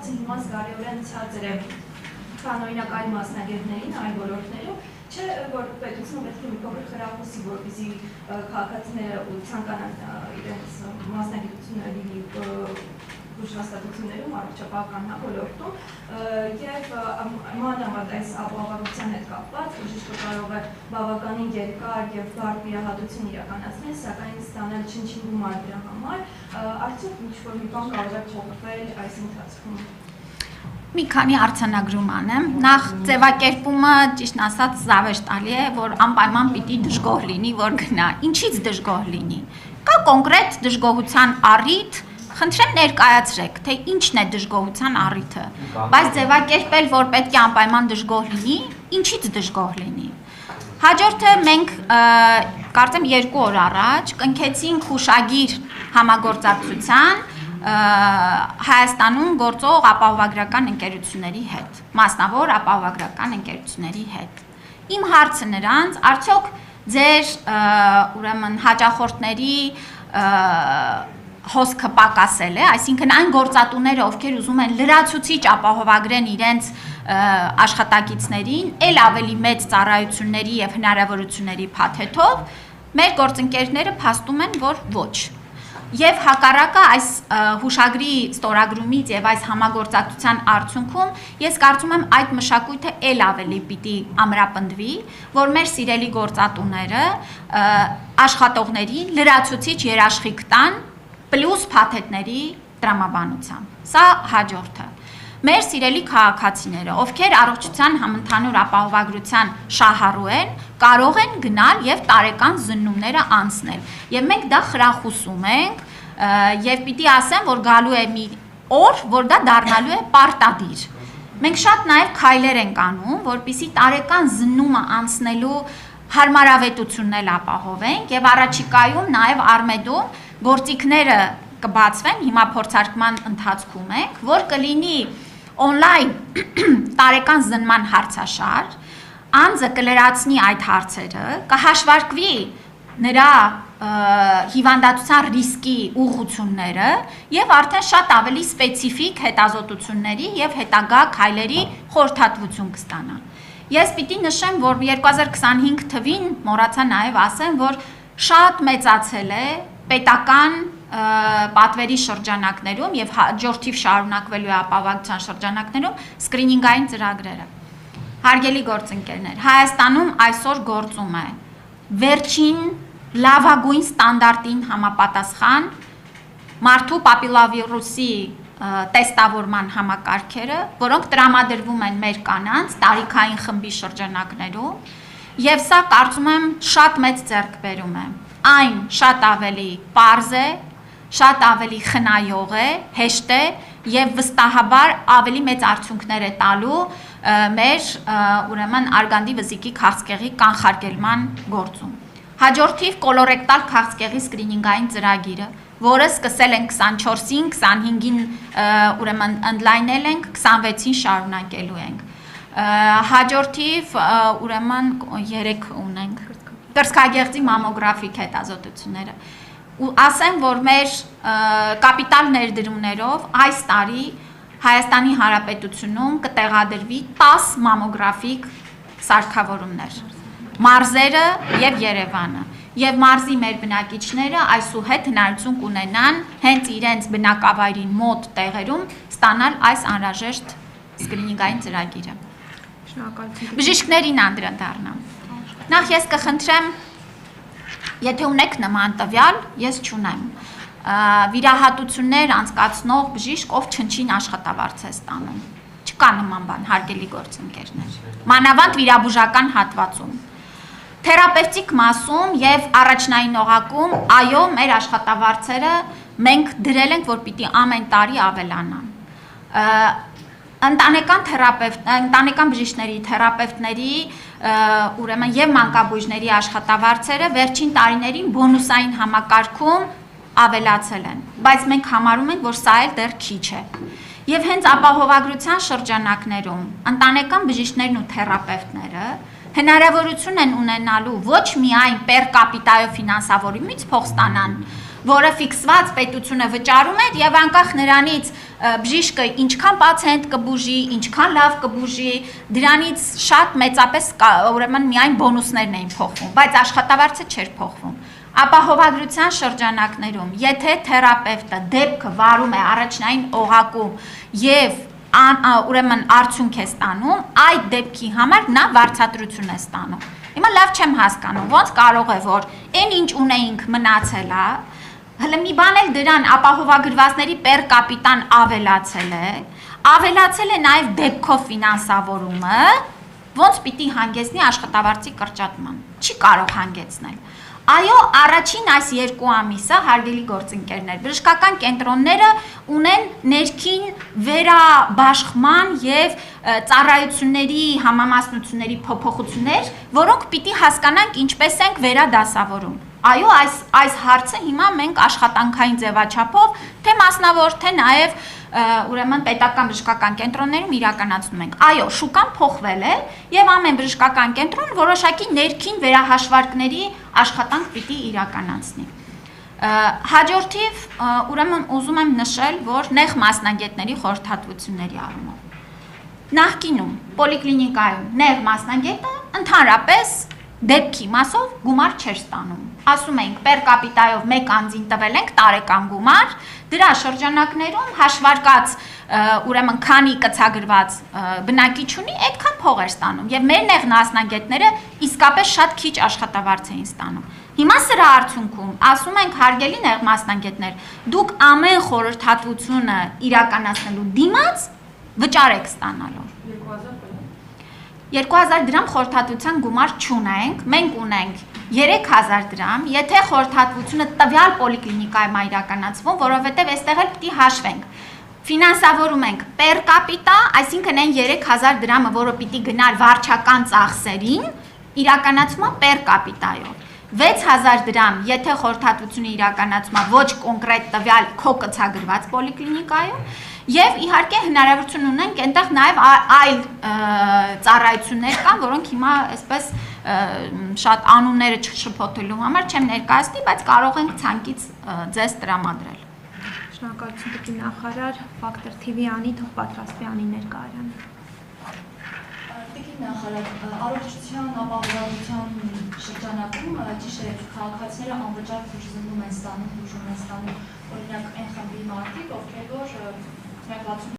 հաշվետվողոցը հիմա զգալիորեն ցածր է, քան օրինակ այլ մասնագետներին, այլ ոլորտներում, չէ, որ պետությունը պետք է մի փոքր խրախուսի, որպեսզի քաղաքացիները ցանկանան իրենց մասնագիտությունները լինի հաստատություններում, առողջապահական ոլորտում եւ մանավանդ այս ապահովության հետ կապված բժիշկը կարող է բավականին երկար եւ բարդ վիրահատություն իրականացնել, սակայն ստանալ չնչին գումար դրա համար, արդյոք ինչ-որ մի բան կարող է փոխվել այս ընթացքում։ Մի քանի արձանագրում անեմ, նախ ձևակերպումը ճիշտ ասած զավեշտալի է, որ անպայման պիտի դժգոհ լինի, որ գնա, ինչից դժգոհ լինի, կա կոնկրետ դժգոհության առիթ, խնդրեմ ներկայացրեք, թե ինչն է դժգոհության առիթը, բայց ձևակերպել, որ պետք է անպայման դժգոհ լինի, ինչից դժգոհ լինի։ Հաջորդը մենք կարծեմ 2 օր առաջ կնքեցինք հուշագիր համագործակցության Հայաստանում գործող ապահովագրական ընկերությունների հետ, մասնավոր ապահովագրական ընկերությունների հետ։ Իմ հարցը նրանց, արդյոք ձեր ուրեմն հաճախորդների հոսքը պակասել է, այսինքն այն գործատուները, ովքեր ուզում են լրացուցիչ ապահովագրեն իրենց աշխատակիցներին, էլ ավելի մեծ ծառայությունների եւ հնարավորությունների փաթեթով, մեր գործընկերները փաստում են, որ ոչ։ Եվ հակառակը այս հուշագրի ստորագրումից եւ այս համագործակցության արդյունքում ես կարծում եմ այդ մշակույթը էլ ավելի պիտի ամրապնդվի, որ մեր սիրելի գործատուները աշխատողներին լրացուցիչ երաշխիք տան պլյուս փաթեթների տրամաբանությամբ։ Սա հաջորդը։ Մեր սիրելի քաղաքացիները, ովքեր առողջության համընդհանուր ապահովագրության շահառու են, կարող են գնալ եւ տարեկան զննումները անցնել։ Եվ մենք դա խրախուսում ենք եւ պիտի ասեմ, որ գալու է մի օր, որ դա դառնալու է պարտադիր։ Մենք շատ նաեւ քայլեր ենք անում, որպեսզի տարեկան զննումը անցնելու հարմարավետությունն ապահովենք եւ առաջիկայում նաեւ Արմեդում գործիքները կբացվեն, հիմա փորձարկման ընթացքում ենք, որ կլինի on-line տարեկան զննման հարցաշար, անձը կլրացնի այդ հարցերը, կհաշվարկվի նրա հիվանդացության ռիսկի ուղղությունները եւ արդեն շատ ավելի սպეციფիկ հետազոտությունների եւ հետագա քայլերի խորհրդատվություն կստանա։ Ես պիտի նշեմ, որ 2025 թվին մոռացա նաեւ ասեմ, որ շատ մեծացել է պետական պատվերի շրջանակներում եւ հաջորդիվ շարունակվելու է ապահովության շրջանակներում սկրինինգային ծրագրերը։ Հարգելի գործընկերներ, Հայաստանում այսօր գործում է վերջին լավագույն ստանդարտին համապատասխան մարդու պապիլովիրուսի տեստավորման համակարգերը, որոնք տրամադրվում են մեր կանանց տարիքային խմբի շրջանակներում, եւ սա կարծում եմ շատ մեծ ձեռքբերում է։ Այն շատ ավելի պարզ է, շատ ավելի խնայող է, հեշտ է եւ վստահաբար ավելի մեծ արդյունքներ է տալու մեր ուրեմն արգանդի վզիկի քաղցկեղի կանխարգելման գործում։ Հաջորդիվ կոլորեկտալ քաղցկեղի սկրինինգային ծրագիրը, որը սկսել ենք 24-ին, 25-ին ուրեմն ընդլայնել ենք, 26-ին շարունակելու ենք։ Հաջորդիվ ուրեմն 3 ունենք կրծքագեղձի մամոգրաֆիկ հետազոտությունները։ Ու ասեմ, որ մեր կապիտալ ներդրումներով այս տարի Հայաստանի Հանրապետությունում կտեղադրվի 10 մամոգրաֆիկ սարքավորումներ, մարզերը եւ Երևանը, եւ մարզի մեր բնակիչները այսուհետ հնարավորություն կունենան հենց իրենց բնակավայրին մոտ տեղերում ստանալ այս անհրաժեշտ սկրինինգային ծրագիրը։ Շնորհակալություն։ Բժիշկներին անդրադառնամ։ Նախ ես կխնդրեմ, եթե ունեք նման տվյալ, ես չունեմ։ Վիրահատություններ անցկացնող բժիշկ, ով չնչին աշխատավարձ է ստանում։ Չկա նման բան, հարգելի գործընկերներ։ Մանավանդ վիրաբուժական հատվածում։ Թերապևտիկ մասում եւ առաջնային օղակում, այո, մեր աշխատավարձերը մենք դրել ենք, որ պիտի ամեն տարի ավելանան։ Ընտանեկան բժիշկների, թերապևտների, ուրեմն եւ մանկաբույժների աշխատավարձերը վերջին տարիներին բոնուսային համակարգում ավելացել են, բայց մենք համարում ենք, որ սա էլ դեռ քիչ է։ Եվ հենց ապահովագրության շրջանակներում ընտանեկան բժիշկներն ու թերապևտները հնարավորություն են ունենալու ոչ միայն պեր կապիտայով ֆինանսավորումից փող ստանան, որը ֆիքսված պետությունը վճարում էր եւ անկախ նրանից բժիշկը ինչքան պացիենտ կբուժի, ինչքան լավ կբուժի, դրանից շատ մեծապես ուրեմն միայն բոնուսներն էին փոխվում, բայց աշխատավարձը չէր փոխվում։ Ապահովագրության շրջանակներում, եթե թերապևտը դեպքը վարում է առաջնային օղակում եւ ուրեմն արդյունք է ստանում, այդ դեպքի համար նա վարձատրություն է ստանում։ Հիմա լավ չեմ հասկանում, ոնց կարող է որ այն ինչ ունեինք մնացել է, հələ մի բան էլ դրան ապահովագրվածների պեր կապիտան ավելացել է նաև դեպքով ֆինանսավորումը, ոնց պիտի հանգեցնի աշխատավարձի կրճատման։ Չի կարող հանգեցնել։ Այո, առաջին այս 2 ամիսը հարգելի գործընկերներ, բժշկական կենտրոնները ունեն ներքին վերաբաշխման եւ ծառայությունների համամասնությունների փոփոխություններ, որոնք պիտի հասկանանք ինչպես ենք վերադասավորում։ Այո, այս հարցը հիմա մենք աշխատանքային ձևաչափով թե մասնավոր, թե նաև ուրեմն պետական բժշկական կենտրոններում իրականացնում ենք։ Այո, շուկան փոխվել է եւ ամեն բժշկական կենտրոն որոշակի ներքին վերահաշվարկների աշխատանք պիտի իրականացնի։ Հաջորդիվ, ուրեմն ուզում եմ նշել, որ նեղ մասնագետների խորհրդատվությունների առումով նախկինում պոլիկլինիկայում նեղ մասնագետը ընդհանրապես դեպքի մասով գումար չէր ստանում։ Ասում ենք պեր կապիտայով մեկ անձին տվել ենք տարեկան գումար, դրա շրջանակներում հաշվարկած ուրեմն քանի կցագրված բնակիչ ունի, այդքան փող էր ստանում եւ մեր նեղ մասնագետները իսկապես շատ քիչ աշխատավարձ էին ստանում։ Հիմա սրա արդյունքում ասում ենք հարգելի նեղ մասնագետներ, դուք ամեն խորհրդատվությունը իրականացնելու դիմաց վճար եք ստանալու։ 2000 դրամ խորհրդատվության գումար չունենք, մենք ունենք 3000 դրամ, եթե խորհրդատվությունը տվյալ պոլիկլինիկայում է իրականացվում, որովհետև այստեղ էլ պիտի հաշվենք։ Ֆինանսավորում ենք պեր կապիտա, այսինքն այն 3000 դրամը, որը պիտի գնար վարչական ծախսերին, իրականացվում է պեր կապիտայով։ 6000 դրամ, եթե խորհրդատվությունը իրականացվում է ոչ կոնկրետ տվյալ քո կցագրված պոլիկլինիկայում, եւ իհարկե հնարավորություն ունենք այնտեղ նաեւ այլ ծառայություններ կան, որոնք հիմա այսպես շատ անունները չշփոթելու համար չեմ ներկայացնի, բայց կարող ենք ցանկից ձեզ տրամադրել։ Շնորհակալություն դեպի նախարար, Ֆակտոր TV անի թող պատրաստվի անի ներկայարանը։ Նախարար, առողջության ապահովության շրջանակում ճիշտ է քաղաքացիները անվճար բուժում են ստանում, օրինակ այն խմբի մարդիկ, ովքեր որ